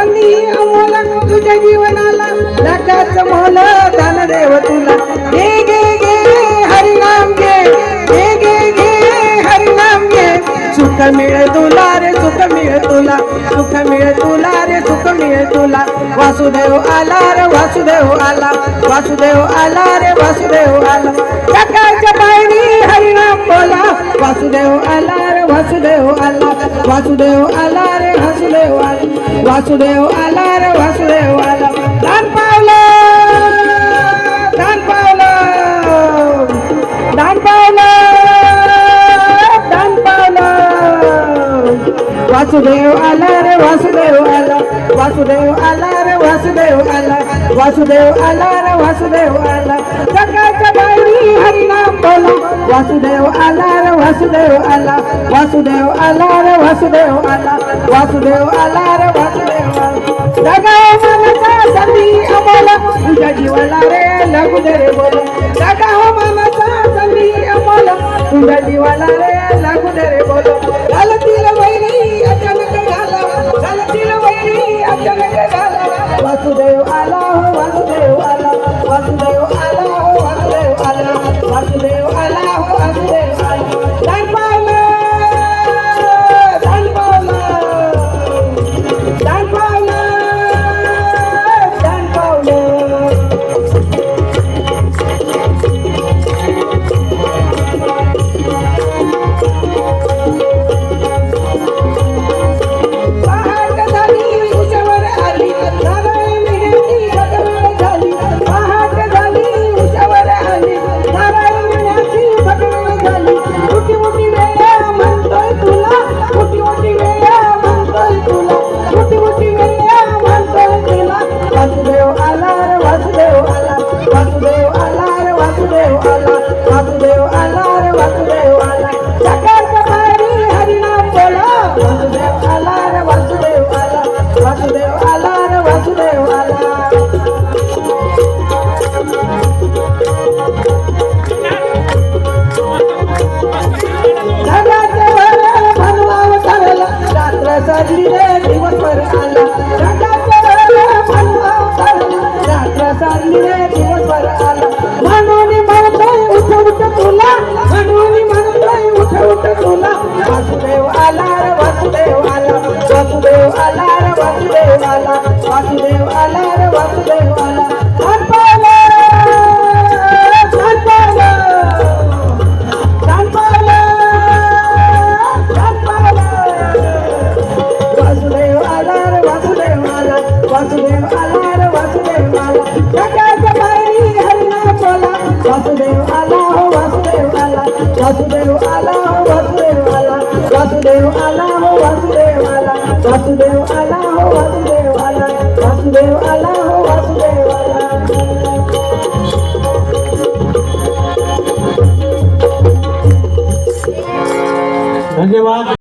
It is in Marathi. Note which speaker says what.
Speaker 1: संधी अमोल तुझ्या जीवनाला लाखाचं मोल दान देव तुला घे घे घे हरिनाम घे घे घे घे हरिनाम घे सुख मिळे तुला रे सुख मिळे तुला सुख मिळे तुला रे सुख मिळे तुला वासुदेव आला रे वासुदेव आला वासुदेव आला रे वासुदेव आला सकाळच्या पायरी हरिनाम बोला वासुदेव आला रे वासुदेव आला वासुदेव आला रे वासुदेव आला वासुदेव आला रे वासुदेव आला दान पावलं दान पावलं दान पावलं दान पावलं वासुदेव आला रे वासुदेव आला वासुदेव आला रे वासुदेव आला वासुदेव आला रे वासुदेव आला सकाळच्या बाई हरिनाम बोला वासुदेव आला रे वासुदेव आला वासुदेव आला रे वासुदेव आला वासुदेव आला रे वासुदेव आला जगाव मनाचा संधी अमोल तुझ्या जीवाला रे लागू दे रे बोल जगाव मनाचा संधी अमोल तुझ्या जीवाला रे लागू दे रे बोल घालतील वैरी अचानक झाला घालतील वैरी अचानक झाला वासुदेव आला हो वासुदेव आला वासुदेव आला हो वासुदेव आला वासुदेव आला हो वासुदेव आला दान पावलं दान पावलं दान पावलं दान पावलं पहाट झाली उशावर आली नारायण नेती भगवान झाली पहाट झाली उशावर आली नारायण नेती भगवान झाली मोठी मोठी वेळा म्हणतोय तुला मोठी मोठी वेळा म्हणतोय तुला मोठी मोठी वेळा म्हणतोय तुला वासुदेव आला रे वासुदेव आला वासुदेव आला रे वासुदेव आला वासुदेव आला रे वासुदेव आला सकाळच्या पायरी हरिनाम बोला वासुदेव आला रे वासुदेव आला वासुदेव आला रे वासुदेव आला जगाच्या वर भनवाव चालला रात्र सरली रे दिवसभर आला जगाच्या वर भनवाव चालला रात्र सरली रे दिवसभर आला म्हणून म्हणतोय उठ उठ तुला म्हणून म्हणतोय उठ उठ तुला वासुदेव आला रे वासुदेव आला वासुदेव आला रे वासुदेव आला वासुदेव आला रे वासुदेव आला दान पावलं दान पावलं दान पावलं दान पावलं वासुदेव आला रे वासुदेव आला वासुदेव आला रे वासुदेव आला सकाळच्या पायरी हरिनाम बोला वासुदेव आला हो वासुदेव आला वासुदेव आला हो वासुदेव आला वासुदेव आला हो वासुदेव आला वासुदेव आला हो वासुदेव आला वासुदेव आला हो वासुदेव आला
Speaker 2: धन्यवाद।